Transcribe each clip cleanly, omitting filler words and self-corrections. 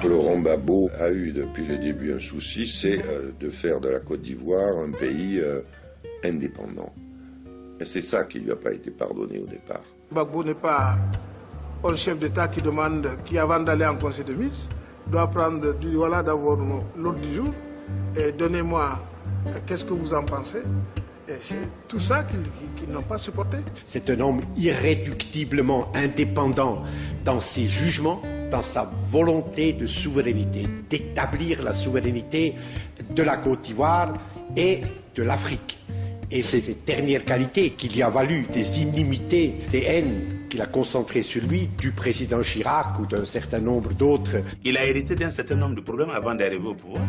Laurent Gbagbo a eu depuis le début un souci, c'est de faire de la Côte d'Ivoire un pays indépendant. Et c'est ça qui ne lui a pas été pardonné au départ. Gbagbo n'est pas un chef d'État qui demande, qui avant d'aller en Conseil de ministres, doit prendre, voilà d'abord l'ordre du jour, et donnez-moi, qu'est-ce que vous en pensez? Et c'est tout ça qu'ils n'ont pas supporté. C'est un homme irréductiblement indépendant dans ses jugements, dans sa volonté de souveraineté, d'établir la souveraineté de la Côte d'Ivoire et de l'Afrique. Et c'est cette dernière qualité qui lui a valu des inimitiés, des haines qu'il a concentrées sur lui du président Chirac ou d'un certain nombre d'autres. Il a hérité d'un certain nombre de problèmes avant d'arriver au pouvoir.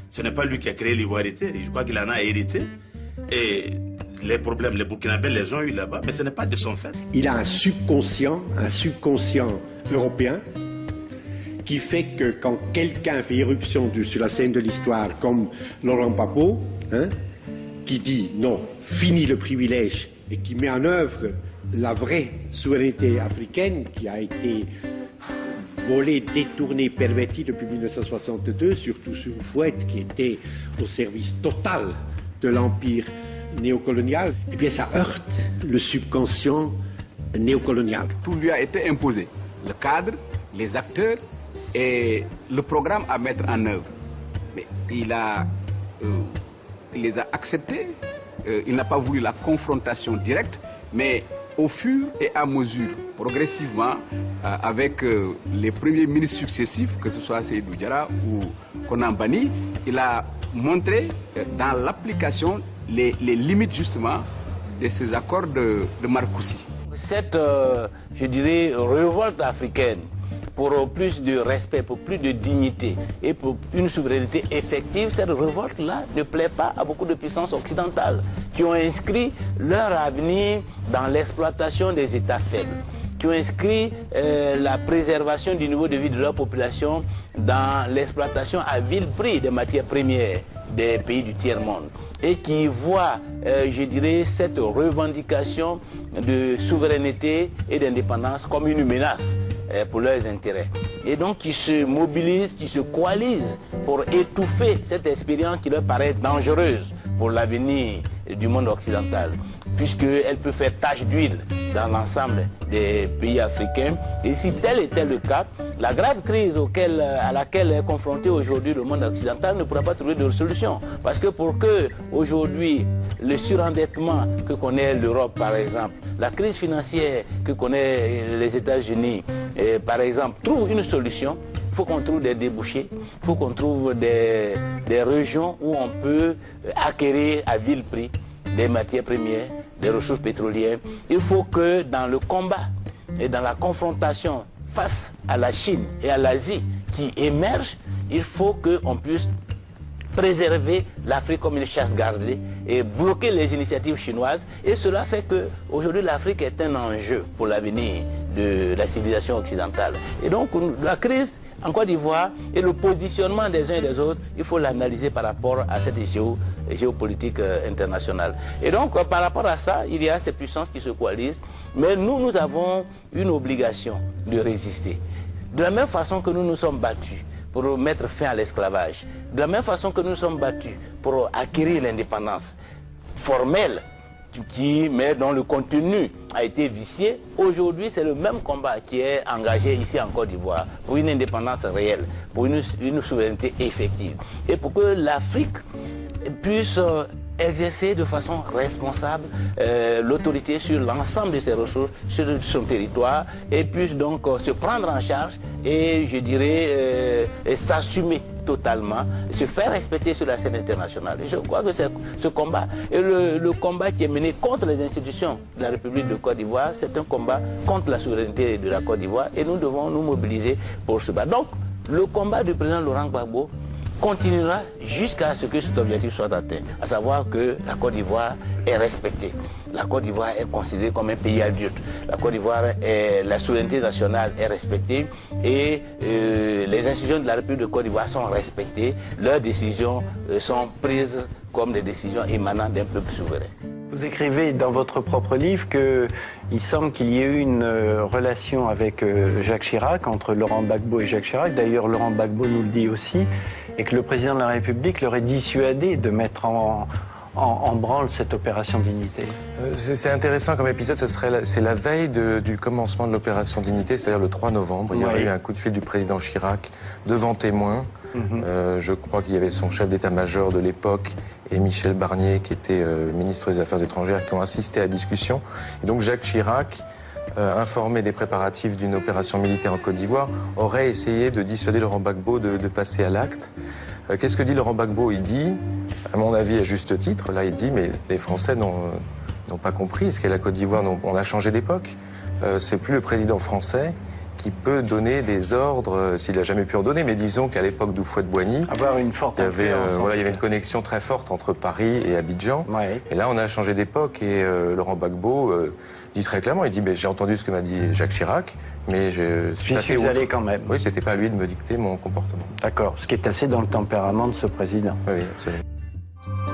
Ce n'est pas lui qui a créé l'ivoirité, je crois qu'il en a hérité. Et les problèmes, les Burkinabés les ont eu là-bas, mais ce n'est pas de son fait. Il a un subconscient européen, qui fait que quand quelqu'un fait irruption sur la scène de l'histoire, comme Laurent Gbagbo, qui dit non, fini le privilège, et qui met en œuvre la vraie souveraineté africaine qui a été volée, détournée, pervertie depuis 1962, surtout sur Fouette, qui était au service total de l'empire néocolonial, eh bien ça heurte le subconscient néocolonial. Tout lui a été imposé, le cadre, les acteurs et le programme à mettre en œuvre. Mais il les a acceptés, il n'a pas voulu la confrontation directe, mais au fur et à mesure, progressivement, avec les premiers ministres successifs, que ce soit Seydou Diarra ou Konan Banny, il a montré dans l'application les limites justement de ces accords de Marcoussis. Cette, je dirais, révolte africaine pour plus de respect, pour plus de dignité et pour une souveraineté effective, cette révolte-là ne plaît pas à beaucoup de puissances occidentales qui ont inscrit leur avenir dans l'exploitation des États faibles, qui ont inscrit la préservation du niveau de vie de leur population dans l'exploitation à vil prix des matières premières des pays du tiers-monde et qui voient, je dirais, cette revendication de souveraineté et d'indépendance comme une menace pour leurs intérêts. Et donc qui se mobilisent, qui se coalisent pour étouffer cette expérience qui leur paraît dangereuse pour l'avenir du monde occidental, puisqu'elle peut faire tache d'huile dans l'ensemble des pays africains. Et si tel était le cas, la grave crise à laquelle est confronté aujourd'hui le monde occidental ne pourra pas trouver de solution. Parce que pour que aujourd'hui le surendettement que connaît l'Europe par exemple, la crise financière que connaît les États-Unis par exemple, trouve une solution, il faut qu'on trouve des débouchés, il faut qu'on trouve des régions où on peut acquérir à vil prix des matières premières, des ressources pétrolières. Il faut que dans le combat et dans la confrontation face à la Chine et à l'Asie qui émergent, il faut qu'on puisse préserver l'Afrique comme une chasse gardée et bloquer les initiatives chinoises. Et cela fait qu'aujourd'hui l'Afrique est un enjeu pour l'avenir de la civilisation occidentale. Et donc la crise en Côte d'Ivoire et le positionnement des uns et des autres, il faut l'analyser par rapport à cette géopolitique internationale. Et donc par rapport à ça, il y a ces puissances qui se coalisent, mais nous avons une obligation de résister. De la même façon que nous nous sommes battus pour mettre fin à l'esclavage, de la même façon que nous nous sommes battus pour acquérir l'indépendance formelle, mais dont le contenu a été vicié, aujourd'hui c'est le même combat qui est engagé ici en Côte d'Ivoire pour une indépendance réelle, pour une souveraineté effective et pour que l'Afrique puisse exercer de façon responsable l'autorité sur l'ensemble de ses ressources, sur son territoire et puisse donc se prendre en charge et je dirais s'assumer totalement, se faire respecter sur la scène internationale. Et je crois que c'est ce combat, et le combat qui est mené contre les institutions de la République de Côte d'Ivoire, c'est un combat contre la souveraineté de la Côte d'Ivoire et nous devons nous mobiliser pour ce battre. Donc, le combat du président Laurent Gbagbo continuera jusqu'à ce que cet objectif soit atteint, à savoir que la Côte d'Ivoire est respectée. La Côte d'Ivoire est considérée comme un pays adulte. La Côte d'Ivoire, la souveraineté nationale est respectée et les institutions de la République de Côte d'Ivoire sont respectées. Leurs décisions sont prises comme des décisions émanant d'un peuple souverain. Vous écrivez dans votre propre livre qu'il semble qu'il y ait eu une relation avec Jacques Chirac, entre Laurent Gbagbo et Jacques Chirac. D'ailleurs, Laurent Gbagbo nous le dit aussi, et que le président de la République l'aurait dissuadé de mettre en branle cette opération Dignité. C'est intéressant comme épisode, c'est la veille du commencement de l'opération Dignité, c'est-à-dire le 3 novembre. Il y a eu un coup de fil du président Chirac devant témoins. Je crois qu'il y avait son chef d'état-major de l'époque et Michel Barnier, qui était ministre des Affaires étrangères, qui ont assisté à la discussion. Et donc Jacques Chirac, informé des préparatifs d'une opération militaire en Côte d'Ivoire, aurait essayé de dissuader Laurent Gbagbo de passer à l'acte. Qu'est-ce que dit Laurent Gbagbo? Il dit, à mon avis à juste titre, là il dit, mais les Français n'ont pas compris, est-ce qu'à la Côte d'Ivoire, on a changé d'époque. C'est plus le président français qui peut donner des ordres, s'il n'a jamais pu en donner, mais disons qu'à l'époque d'Houphouët-Boigny, avoir une forte il y avait une connexion très forte entre Paris et Abidjan. Ouais. Et là, on a changé d'époque et Laurent Gbagbo dit très clairement, il dit, j'ai entendu ce que m'a dit Jacques Chirac, mais j'y suis allé quand même. Oui, c'était pas à lui de me dicter mon comportement. D'accord, ce qui est assez dans le tempérament de ce président. Oui, absolument.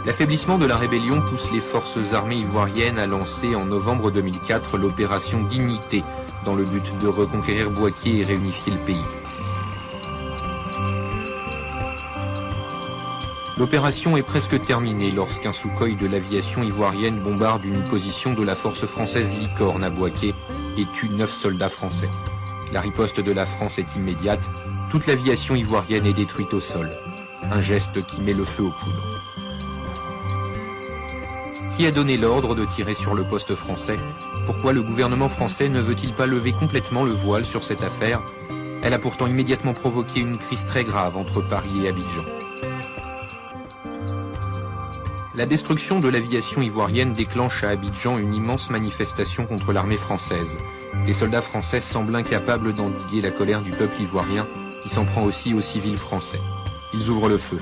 L'affaiblissement de la rébellion pousse les forces armées ivoiriennes à lancer en novembre 2004 l'opération Dignité, dans le but de reconquérir Bouaké et réunifier le pays. L'opération est presque terminée lorsqu'un Sukhoi de l'aviation ivoirienne bombarde une position de la force française Licorne à Bouaké et tue 9 soldats français. La riposte de la France est immédiate, toute l'aviation ivoirienne est détruite au sol. Un geste qui met le feu aux poudres. Qui a donné l'ordre de tirer sur le poste français? Pourquoi le gouvernement français ne veut-il pas lever complètement le voile sur cette affaire? Elle a pourtant immédiatement provoqué une crise très grave entre Paris et Abidjan. La destruction de l'aviation ivoirienne déclenche à Abidjan une immense manifestation contre l'armée française. Les soldats français semblent incapables d'endiguer la colère du peuple ivoirien qui s'en prend aussi aux civils français. Ils ouvrent le feu.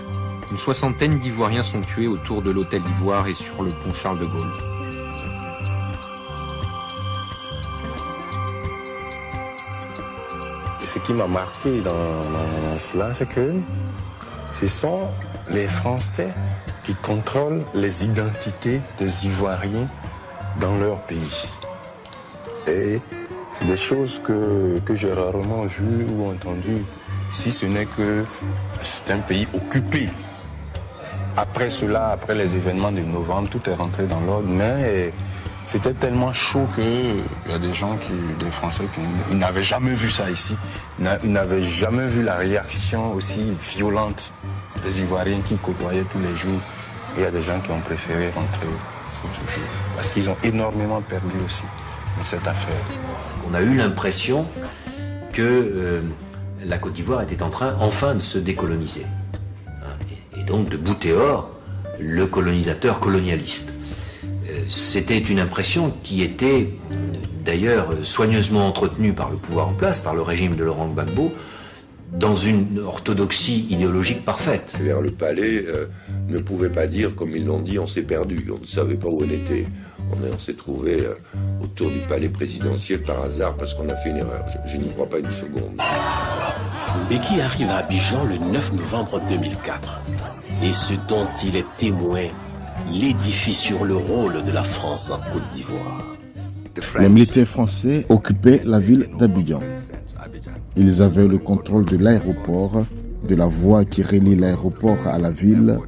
Une 60aine d'Ivoiriens sont tués autour de l'hôtel Ivoire et sur le pont Charles de Gaulle. Ce qui m'a marqué dans cela, c'est que ce sont les Français qui contrôlent les identités des Ivoiriens dans leur pays. Et c'est des choses que j'ai rarement vues ou entendues, si ce n'est que c'est un pays occupé. Après cela, après les événements de novembre, tout est rentré dans l'ordre, mais c'était tellement chaud qu'il y a des Français qui n'avaient jamais vu ça ici. Ils n'avaient jamais vu la réaction aussi violente des Ivoiriens qui côtoyaient tous les jours. Et il y a des gens qui ont préféré rentrer toujours, parce qu'ils ont énormément perdu aussi dans cette affaire. On a eu l'impression que la Côte d'Ivoire était en train enfin de se décoloniser. Et donc de bouter hors le colonisateur colonialiste. C'était une impression qui était d'ailleurs soigneusement entretenue par le pouvoir en place, par le régime de Laurent Gbagbo, dans une orthodoxie idéologique parfaite. Vers le palais, ne pouvait pas dire, comme ils l'ont dit, on s'est perdu, on ne savait pas où on était. On s'est trouvé autour du palais présidentiel par hasard parce qu'on a fait une erreur. Je n'y crois pas une seconde. Mbeki arrive à Abidjan le 9 novembre 2004. Et ce dont il est témoin l'édifie sur le rôle de la France en Côte d'Ivoire. Les militaires français occupaient la ville d'Abidjan. Ils avaient le contrôle de l'aéroport, de la voie qui relie l'aéroport à la ville,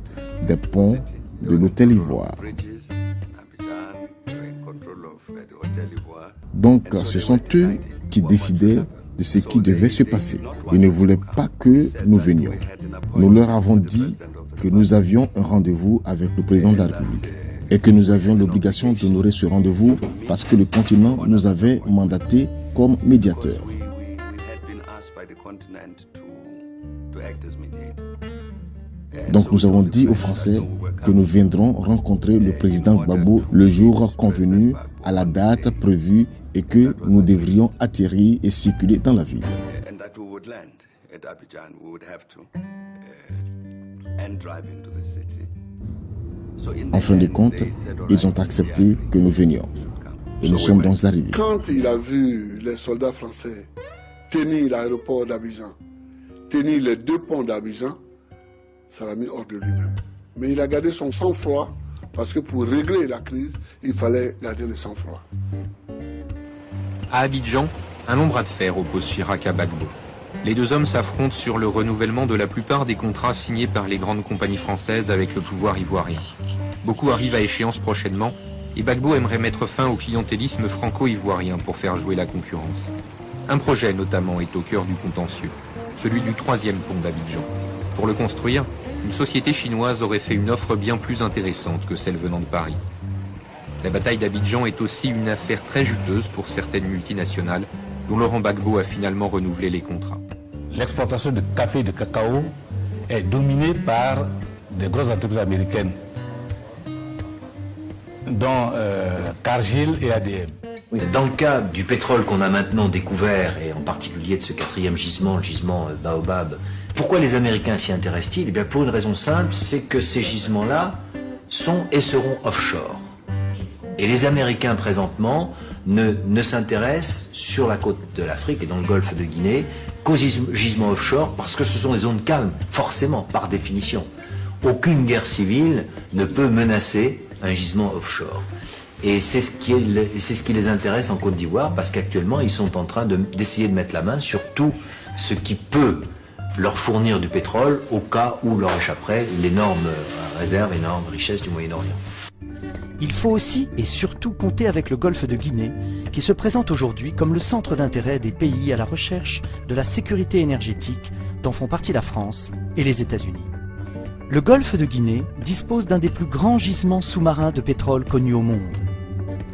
des ponts, de l'hôtel Ivoire. Donc, ce sont eux qui décidaient de ce qui devait se passer. Ils ne voulaient pas que nous venions. Nous leur avons dit que nous avions un rendez-vous avec le président de la République et que nous avions l'obligation d'honorer ce rendez-vous parce que le continent nous avait mandatés comme médiateurs. Donc nous avons dit aux Français que nous viendrons rencontrer le président Gbagbo le jour convenu, à la date prévue, et que nous devrions atterrir et circuler dans la ville. En fin de compte, ils ont accepté que nous venions. Et nous sommes donc arrivés. Quand il a vu les soldats français tenir l'aéroport d'Abidjan, tenir les 2 ponts d'Abidjan, ça l'a mis hors de lui-même. Mais il a gardé son sang-froid Parce que pour régler la crise, il fallait garder le sang-froid. À Abidjan, un long bras de fer oppose Chirac à Gbagbo. Les deux hommes s'affrontent sur le renouvellement de la plupart des contrats signés par les grandes compagnies françaises avec le pouvoir ivoirien. Beaucoup arrivent à échéance prochainement et Gbagbo aimerait mettre fin au clientélisme franco-ivoirien pour faire jouer la concurrence. Un projet notamment est au cœur du contentieux, celui du 3e pont d'Abidjan. Pour le construire, une société chinoise aurait fait une offre bien plus intéressante que celle venant de Paris. La bataille d'Abidjan est aussi une affaire très juteuse pour certaines multinationales dont Laurent Gbagbo a finalement renouvelé les contrats. L'exploitation de café et de cacao est dominée par des grosses entreprises américaines, dont Cargill et ADM. Dans le cas du pétrole qu'on a maintenant découvert, et en particulier de ce 4e gisement, le gisement Baobab, pourquoi les Américains s'y intéressent-ils? Eh bien pour une raison simple, c'est que ces gisements-là sont et seront offshore. Et les Américains présentement ne s'intéressent sur la côte de l'Afrique et dans le golfe de Guinée qu'aux gisements offshore parce que ce sont des zones calmes, forcément, par définition. Aucune guerre civile ne peut menacer un gisement offshore. Et c'est ce qui les intéresse en Côte d'Ivoire parce qu'actuellement ils sont en train d'essayer de mettre la main sur tout ce qui peut leur fournir du pétrole au cas où leur échapperait l'énorme réserve, l'énorme richesse du Moyen-Orient. Il faut aussi et surtout compter avec le golfe de Guinée, qui se présente aujourd'hui comme le centre d'intérêt des pays à la recherche de la sécurité énergétique dont font partie la France et les États-Unis. Le golfe de Guinée dispose d'un des plus grands gisements sous-marins de pétrole connus au monde.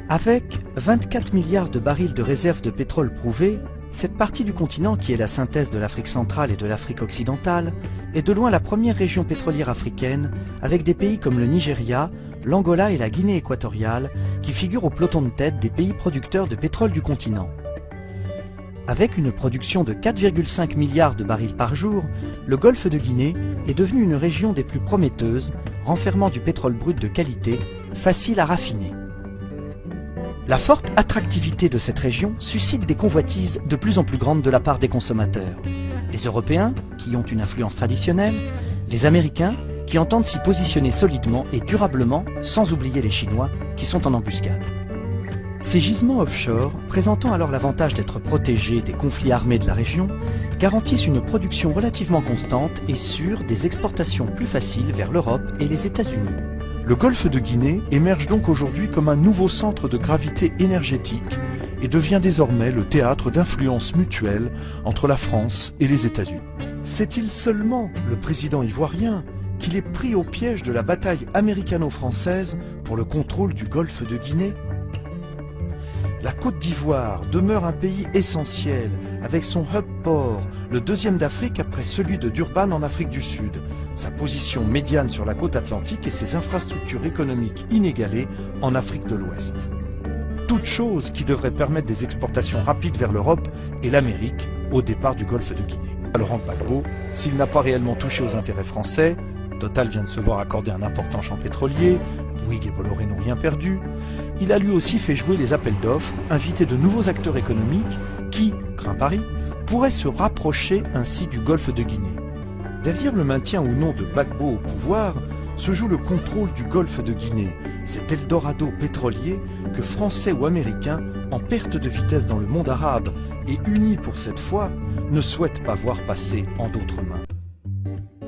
Avec 24 milliards de barils de réserves de pétrole prouvées, cette partie du continent qui est la synthèse de l'Afrique centrale et de l'Afrique occidentale est de loin la première région pétrolière africaine avec des pays comme le Nigeria, l'Angola et la Guinée équatoriale qui figurent au peloton de tête des pays producteurs de pétrole du continent. Avec une production de 4,5 milliards de barils par jour, le golfe de Guinée est devenu une région des plus prometteuses, renfermant du pétrole brut de qualité, facile à raffiner. La forte attractivité de cette région suscite des convoitises de plus en plus grandes de la part des consommateurs. Les Européens, qui ont une influence traditionnelle, les Américains, qui entendent s'y positionner solidement et durablement, sans oublier les Chinois, qui sont en embuscade. Ces gisements offshore, présentant alors l'avantage d'être protégés des conflits armés de la région, garantissent une production relativement constante et sûre des exportations plus faciles vers l'Europe et les États-Unis. Le golfe de Guinée émerge donc aujourd'hui comme un nouveau centre de gravité énergétique et devient désormais le théâtre d'influences mutuelles entre la France et les États-Unis. Sait-il seulement, le président ivoirien, qu'il est pris au piège de la bataille américano-française pour le contrôle du golfe de Guinée? La Côte d'Ivoire demeure un pays essentiel avec son hub port, le deuxième d'Afrique après celui de Durban en Afrique du Sud, sa position médiane sur la côte atlantique et ses infrastructures économiques inégalées en Afrique de l'Ouest. Toutes choses qui devraient permettre des exportations rapides vers l'Europe et l'Amérique au départ du golfe de Guinée. Laurent Gbagbo, s'il n'a pas réellement touché aux intérêts français, Total vient de se voir accorder un important champ pétrolier, Bouygues et Bolloré n'ont rien perdu, il a lui aussi fait jouer les appels d'offres, invité de nouveaux acteurs économiques qui, craint Paris, pourraient se rapprocher ainsi du golfe de Guinée. Derrière le maintien ou non de Gbagbo au pouvoir, se joue le contrôle du golfe de Guinée, cet Eldorado pétrolier que Français ou Américains, en perte de vitesse dans le monde arabe et unis pour cette fois, ne souhaitent pas voir passer en d'autres mains.